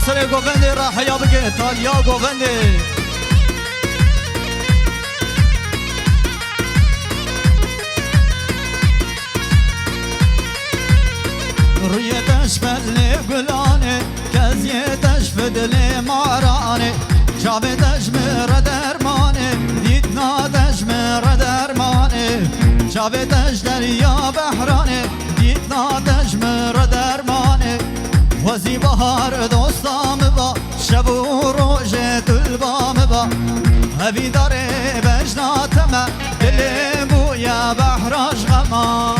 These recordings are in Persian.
سر گوونده راحیا بگه تالیا گوونده روی تشفل گلانه کزی تشفدل مارانه چاوه تشمر درمانه دیدنا تشمر درمانه چاوه تش دریا بحرانه دیدنا تشمر درمانه وزی بهار دوستام با شب و روژ طلبام با هوی داره بجناتم دل بویا بحراش غما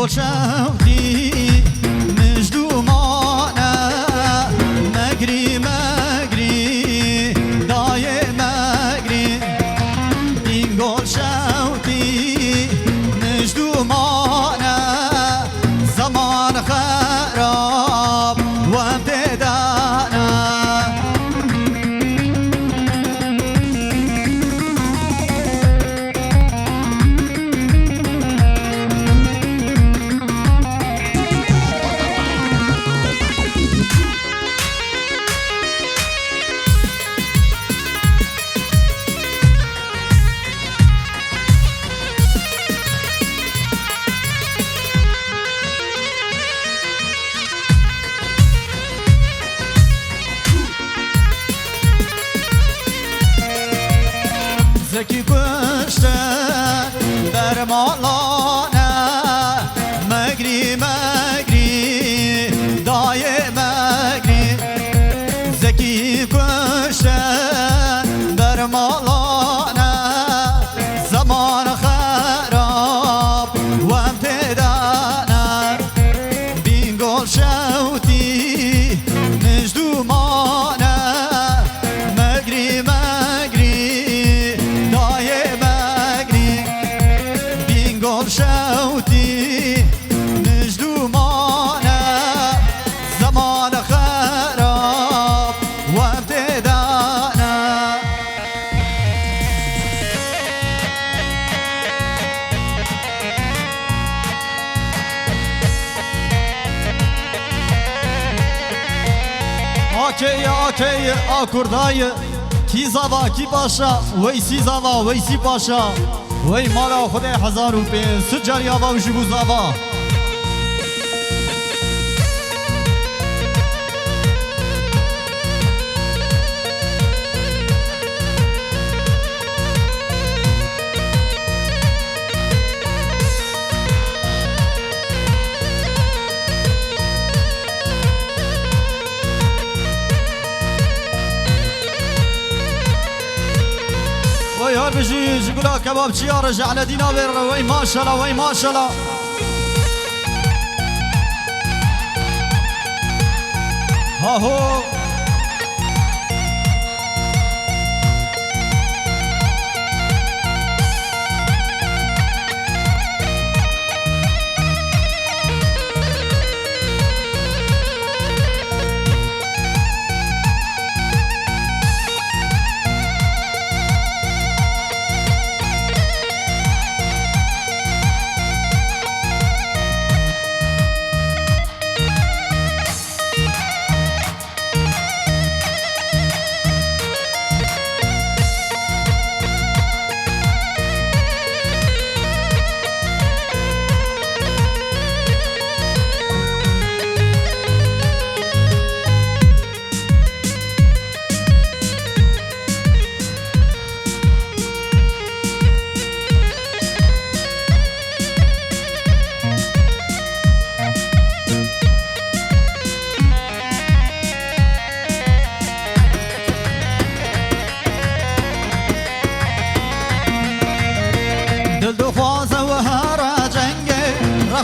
شوقی مجدومانه مگری مگری دای مگری این گل شوقی مجدومانه زمان خراب و ابتدانه زکی کشتن در مالانه مگری مگری دای مگری زکی کشتن در مالانه زمان خراب و امتدانه بین گل شوتی مجدومانه مگری مگری دای مگری بین گل شوتی مجدومانه زمان خراب و ابتدانه آکی آکردای کی زاوا کی باشا ویسی زاوا ویسی باشا وی مالا خود 1500 جاریا با وجبو زاوا وی هر بجی جگولا کباب چیا رجع لدینا بر وی ماشالله وی ماشالله ها هو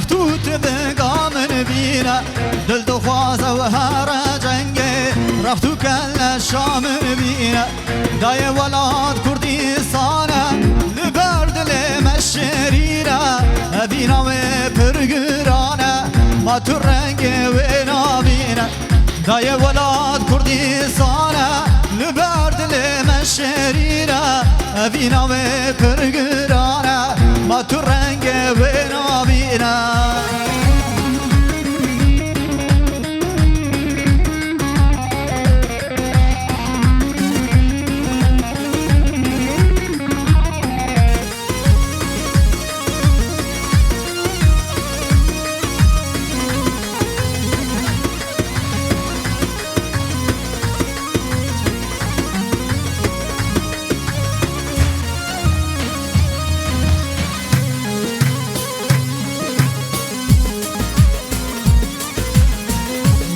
رختوت بقامن بينا دل دخوازة وهارة جنگي رختو كل الشام بينا داي ولاد كردستانا لبرد لمشرينا بينا وبرقرانا ما ترنگي وينا بينا داي ولاد كردستانا لبرد لمشرينا بينا وبرقرانا ما ترنگي وينا بينا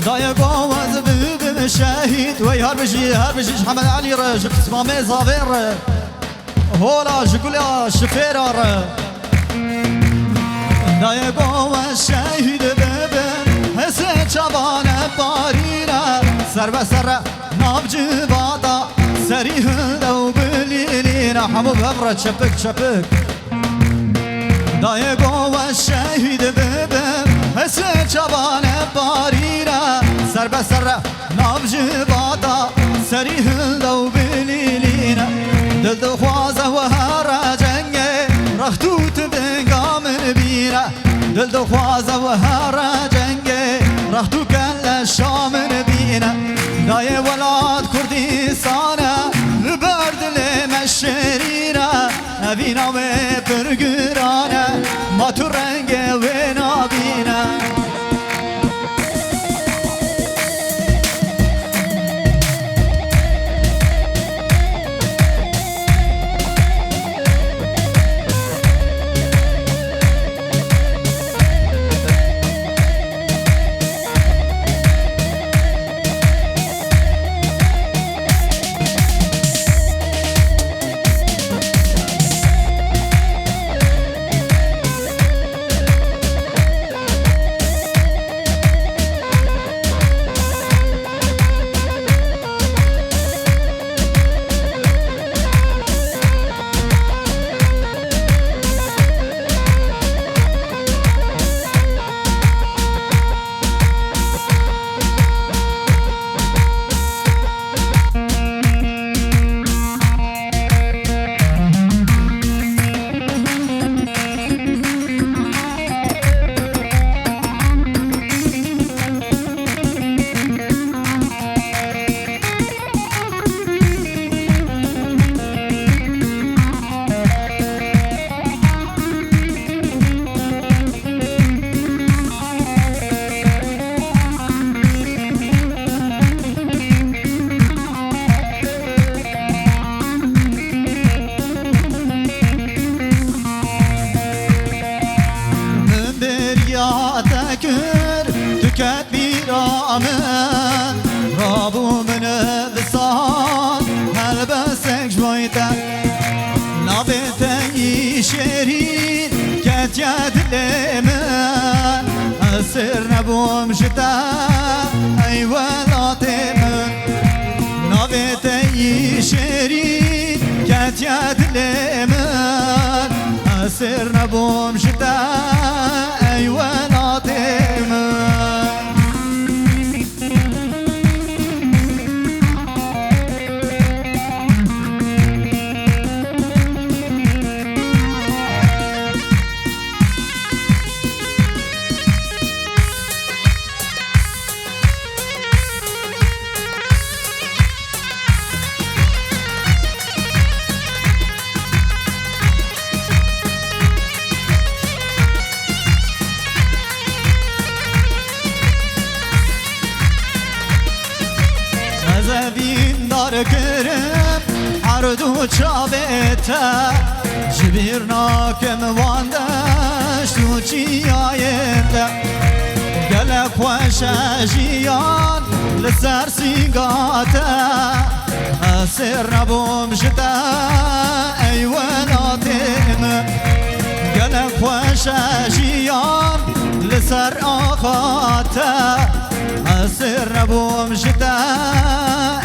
دايا قوز ببن شهيد وي هربجي محمد علي رجب اسمامي زافير هولا جقولي شفيرار دايا قوز شهيد ببن هسه شبان بارينا سر بسر نابجي بادا سريه دو بليلينا حمو بفرة شبك دايا قوز شهيد ببن هسه شبان بارينا سر بسر نابج بادا سريه لو بليلينا دل دخوازه وهارا جنگي رختوت بقامن بينا دل دخوازه وهارا جنگي رختو كل الشام بينا داي ولاد كردستانا لبرد لمشرينا بينا وبرقرانا ما ترنگي وينا بينا تكت بيرامن رابو من بسان هل بسك جويتا نابتي شيرين كت يد لمن أسر نبوم شتا أي ولاتي من نابتي شيرين كت يد لمن أسر نبوم شتا أي ولاتي من زبين دار كرم عرضو چابتا جبيرنا كم واندش تو چي آيتا قلق وشاجيان لسر سيقاتا أسر نبوم شتا أي ولاتم قلق وشاجيان سر آخاته اسر نبوم جدا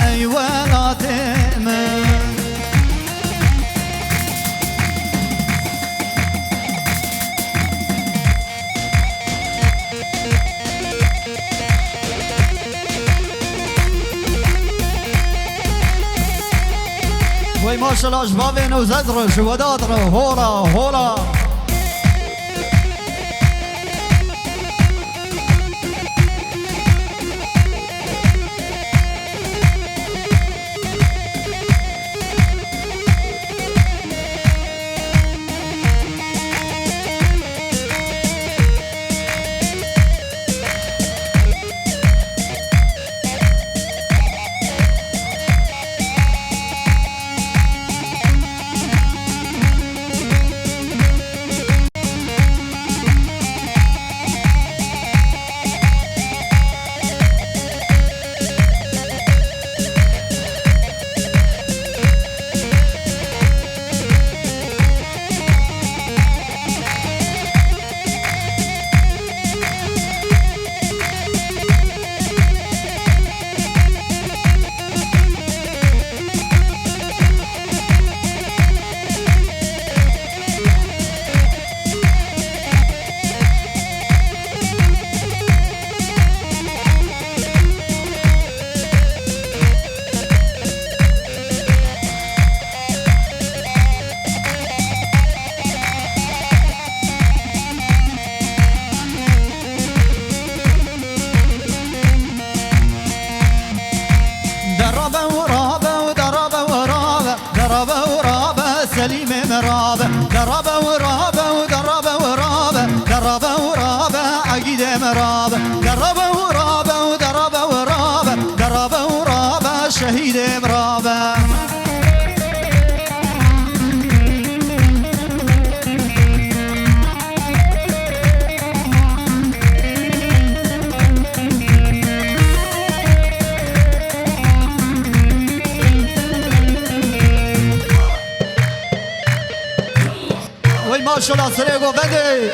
ای ولات من وای ماشالله اشباب نوزد رو شودات رو هولا هولا سليم مرابة دربة ورابة ودربة ورابة دربة ورابة عقيدة مرابة دربة ورابة ودربة ورابة دربة ورابة شهيدة مرابة ما شاء الله سريقو بدي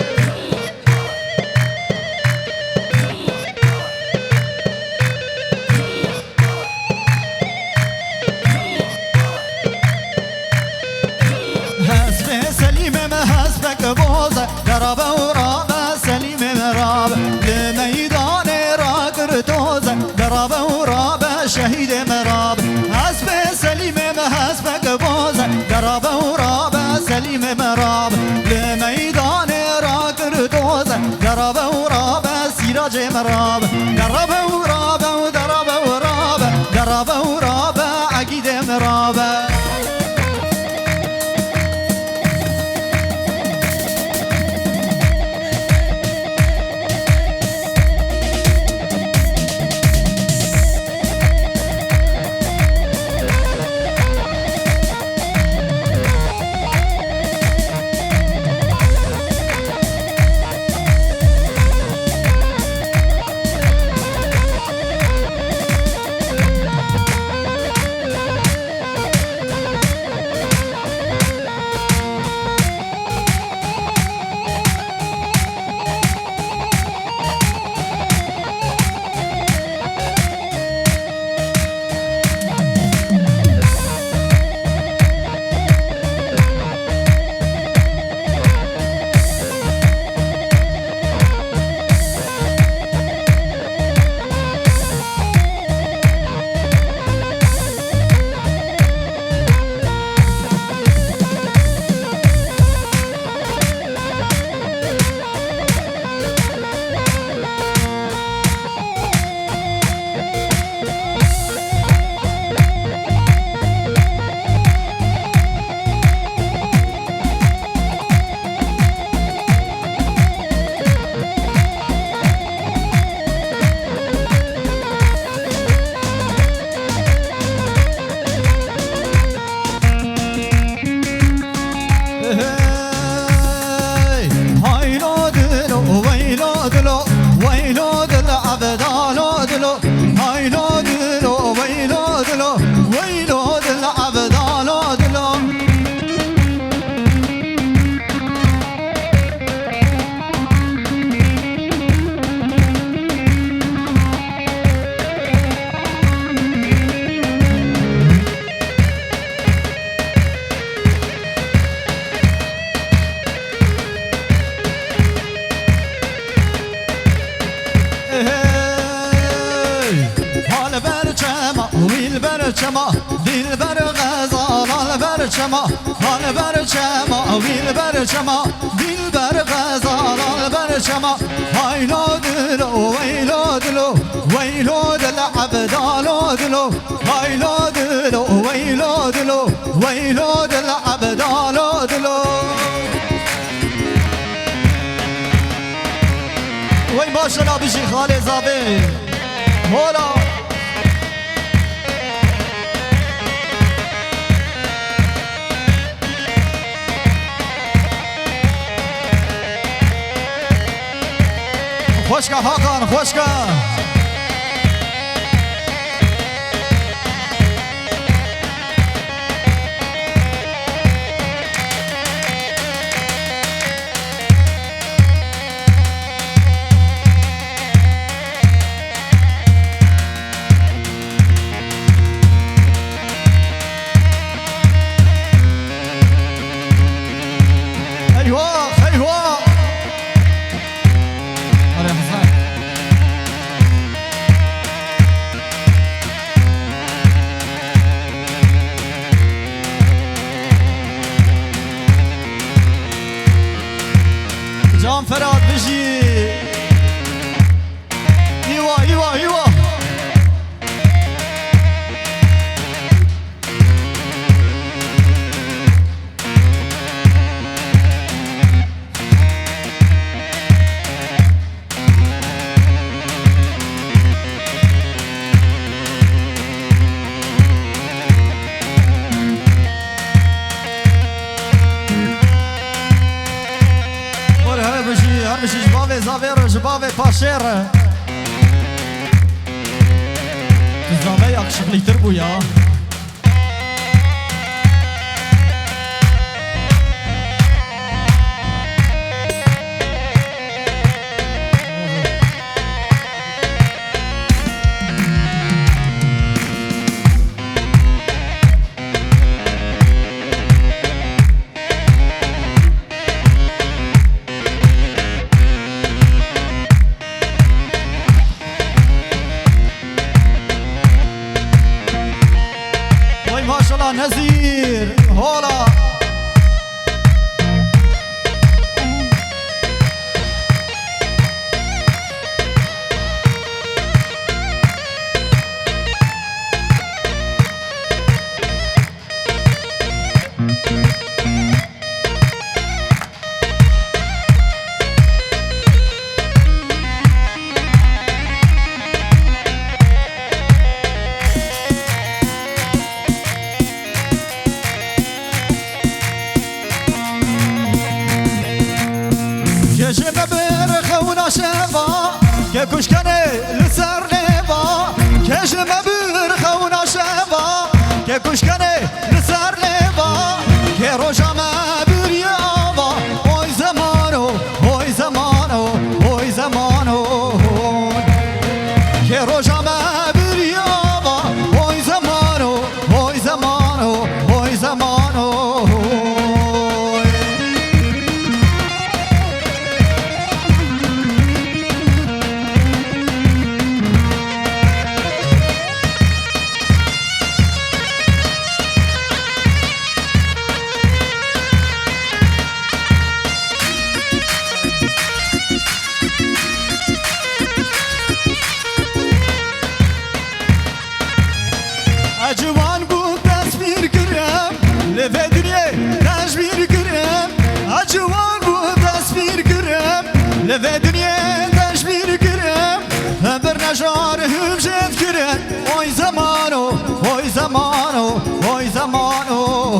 حسب سليم ما حسبك بوزة دربة ورابة سليم مرابة لميدان راكر توزة دربة ورابة شهيد مرابة حسب سليم ما حسبك بوزة دربة ورابة سليم مرابة لميدان راكر توزة دربة ورابة سراج مرابة دربة ورابة ودربة ورابة دربة ورابة عقيد مرابة چما دل بر غزال بر چما حال بر چما ویل بر چما دل بر غزال بر چما ویلو دلو ویلو دلو ویلو دل عبدالو دلو ویلو دلو ویلو دلو ویلو دل عبدالو دلو وی ماشاءالله بشی خاله زابه مولا خوشگاه هاکان خوشگاه جان فراد بشی ایوا ایوا ایوا هربشی جباوه زاویر جباوه پاشر زاوه یک شغلیتر بویا نزیر هولا که کشکنه لسر نوا کش مبر خونا شوا که کشکنه لسر نوا که روشا مبر یاوا اوی زمانو اوی زمانو اوی زمانو که روشا مبر یاوا اوی زمانو اوی زمانو اوی زمانو جوان بود تصویر کرم لبه دنیا تشویر کرم جوان بود تصویر کرم لبه دنیا تشویر کرم بر نشار همشت کرم اوی زمانو اوی زمانو اوی زمانو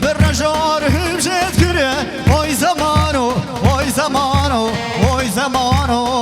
بر نشار همشت کرم اوی زمانو اوی زمانو اوی زمانو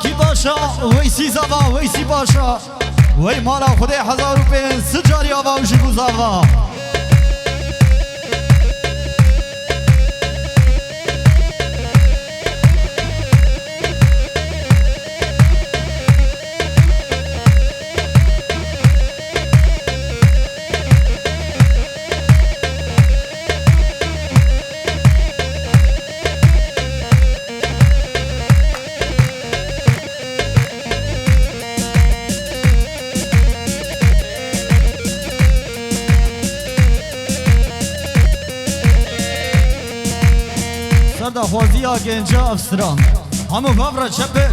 کی باشا ویسی زوا ویسی باشا وی مالا خود 1000 روپیه سجاری آوا و جگوز آوا سردا خوازی ها گنجا افسران همو بابرا چپه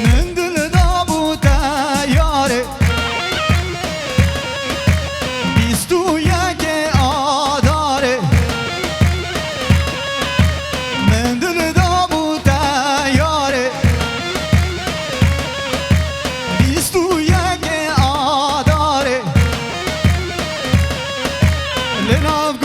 من دل دابو تیاره بیستو یک آداره من دل دابو تیاره بیستو یک آداره لناف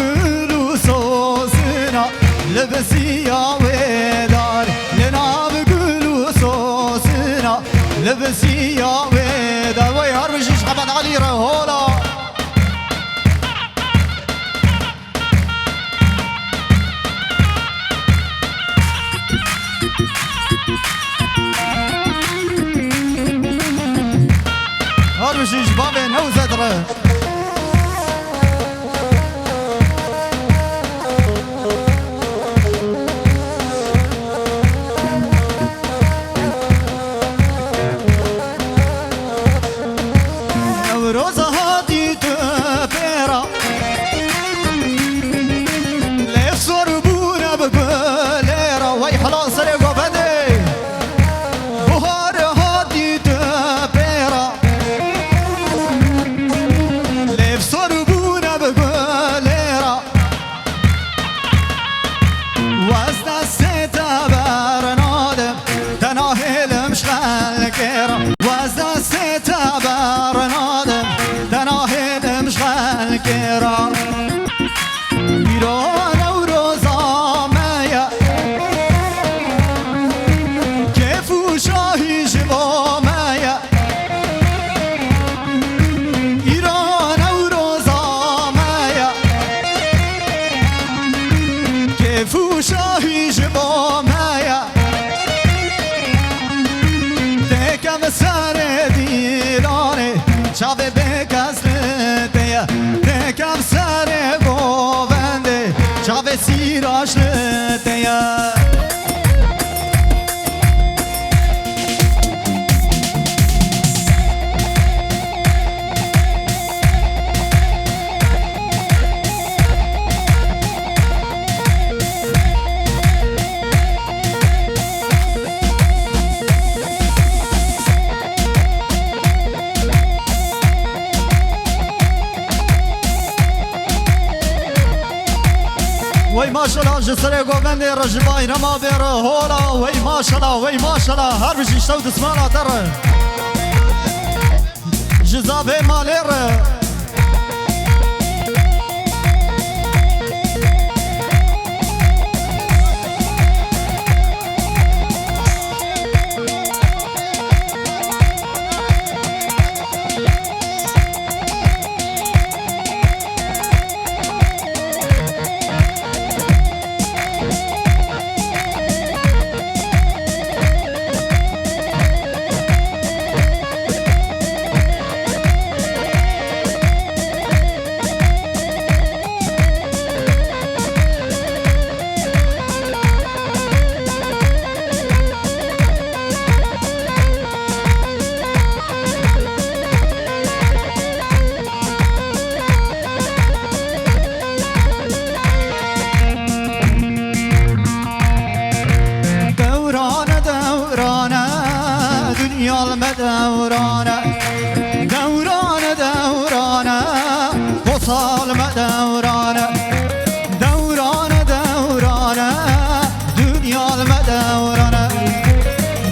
لبسيا ويدار لناب قلو صوصنا لبسيا ويدار ويهار بشيش حبان علي رهولا هار بشيش بابي نوزدره چاوه بکس لطیه دکم سر گوونده چاوه سیراش لطیه وی ماشالله جسر گووند رجبای نما بر هولا وی ماشالله هر بشی شتو دسمانا تر جزابه مالر دورانه دورانه دورانه وصال ما دورانه دورانه دورانه دنیا ما دورانه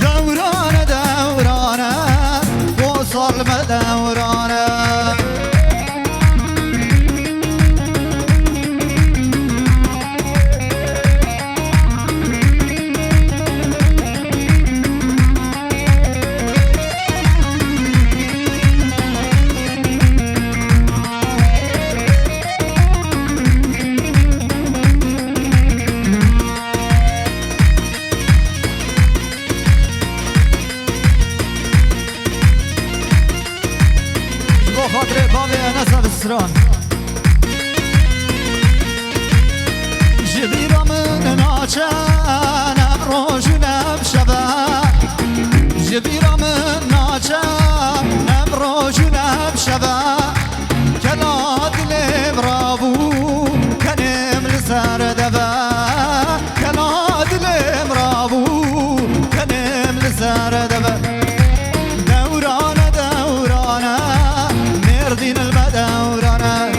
دورانه دورانه وصال ما دورانه خاطر بابي أنا بسران جبيرا من ناچان روش نب شبه جبيرا من ناچان روش نب شبه كلا دل برابو كنم لسر دبا كلا دل برابو كنم لسر دبا دوران دوران مردين المدوران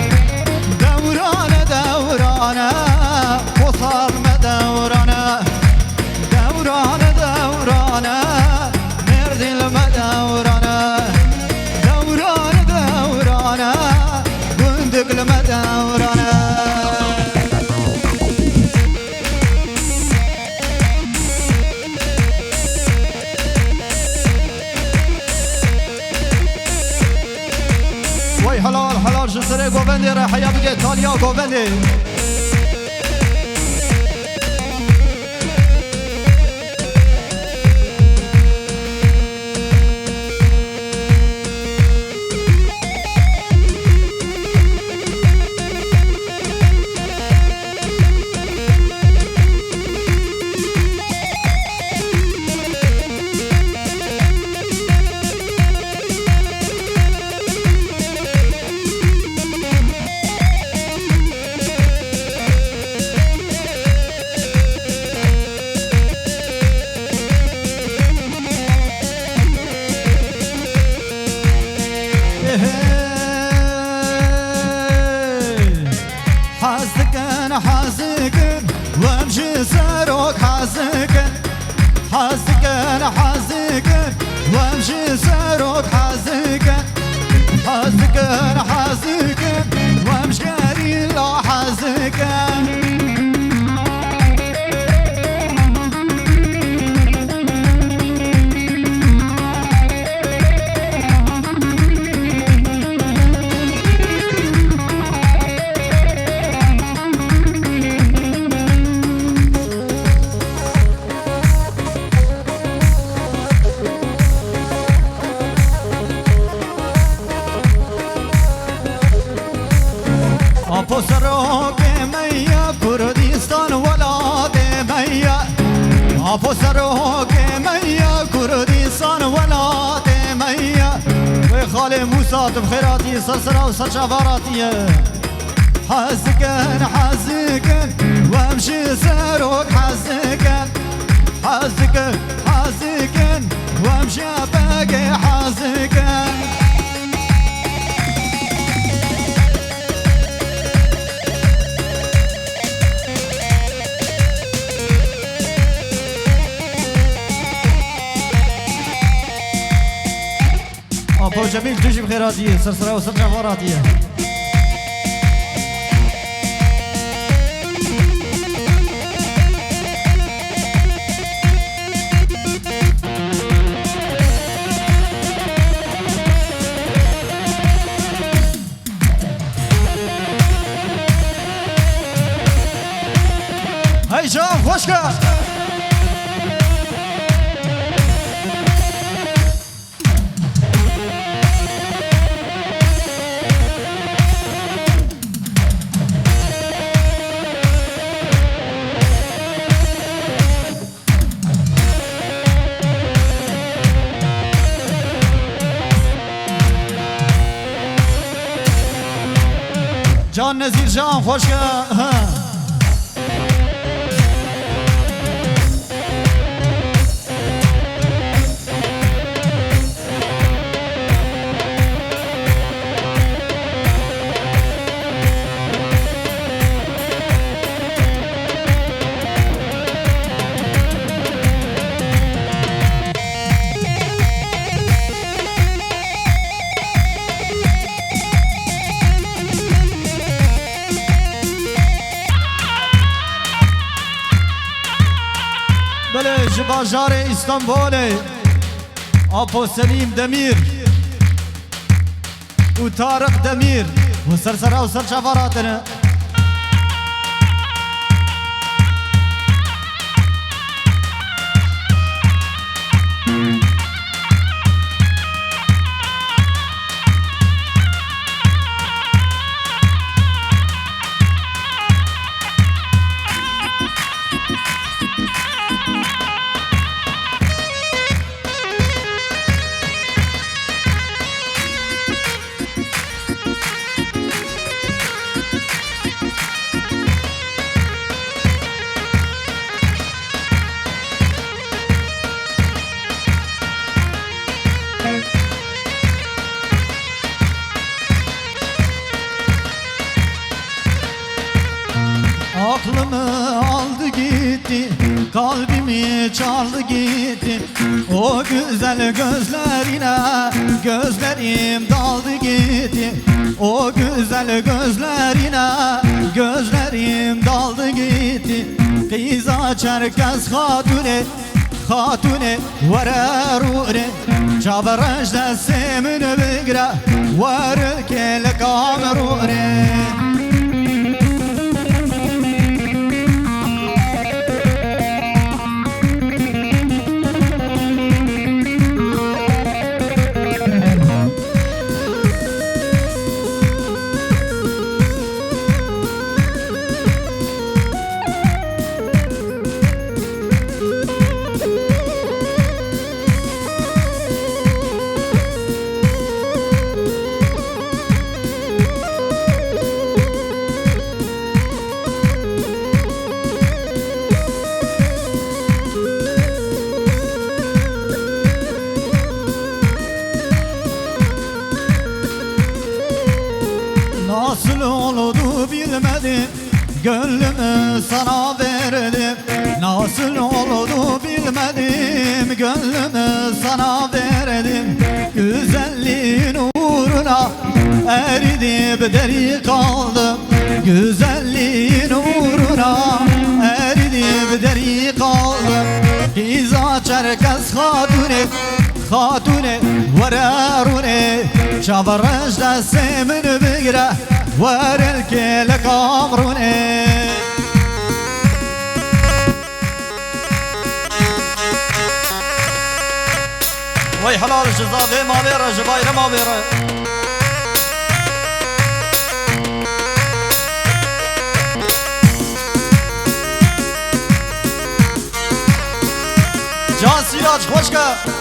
دوران دوران وصل مدوران دوران دوران مردين المدوران دوران دوران بندق المدوران وای حلال حلال جسره گوونده را حیا بگه تالیا گوونده حزكن حزكن وامشي سروك حزكن حزكن حزكن وامشي سروك حزكن حزكن حزكن وامشي لا حزكن آپو سروک میا کردستان ولاد میا آپو سروک میا کردستان ولاد میا و خال موسی بخیراتی سرسرا و سرچواراتیه حزکن حزکن وامشي سروک حزکن حزکن حزکن وامشي باقي حزکن آپو جمیل جوشی بخیراتیه سرسرا و سرچواراتیه هی جان خوش کرد جان نزیر جان خوش کرد بله جباجار استانبول آپو سلیم دمیر و طارق دمیر و سرسرا و سرچواراتنه kalbimi çaldı gitti. O güzel gözlerine gözlerim daldı gitti. O güzel gözlerine gözlerim daldı gitti. Kıyza Çerkez hatune hatune verarure Çabaraj da semini bigra Varır kele kamerure Nasıl oldu bilmedim, gönlümü sana verdim. Nasıl oldu bilmedim, gönlümü sana verdim. Güzelliğin uğruna eridip deri kaldım. Güzelliğin uğruna eridip deri kaldım. Kıyza Çerkez hatune hatune verarune Çabaraj da semini bigra Varel kele kamrune Vay halal cezade mavera jibayra mavera Can Sirac hoşka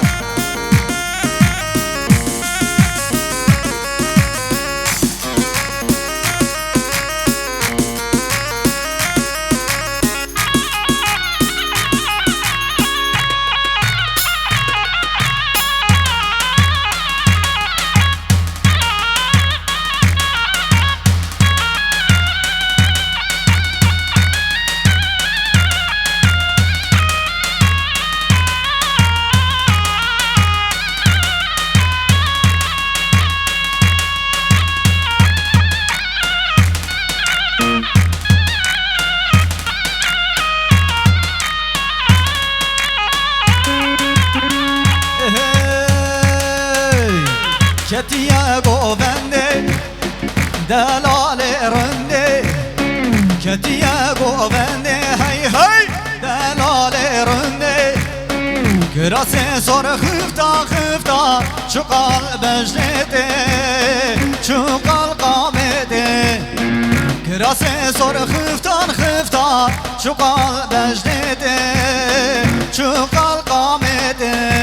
Ketiye govende delale rende Ketiye govende hey hey delale rende Kirase sor hıfta hıfta Çukal bejnete Çukal kamete Kirase sor hıftan hıfta Çukal bejnete Çukal kamete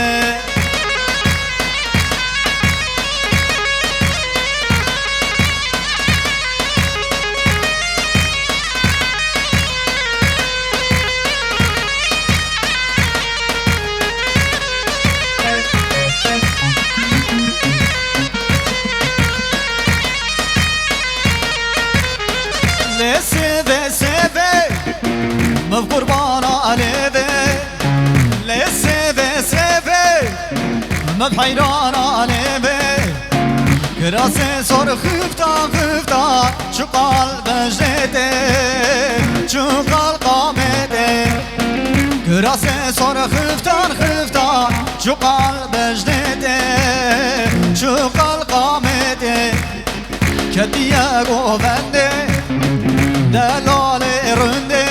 Seve seve Mev kurbana aleve Le seve seve Mev hayran aleve Kirase sor hıfta hıfta Çukal bejnete Çukal kamete Kirase sor hıftan hıfta Çukal bejnete Çukal kamete Kediye govende delale rende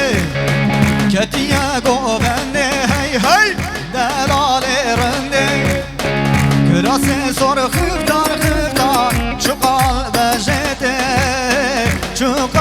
Ketiye govende hey hey delale rende Kirase sor hıftan hıftan Çukal bejete Çukal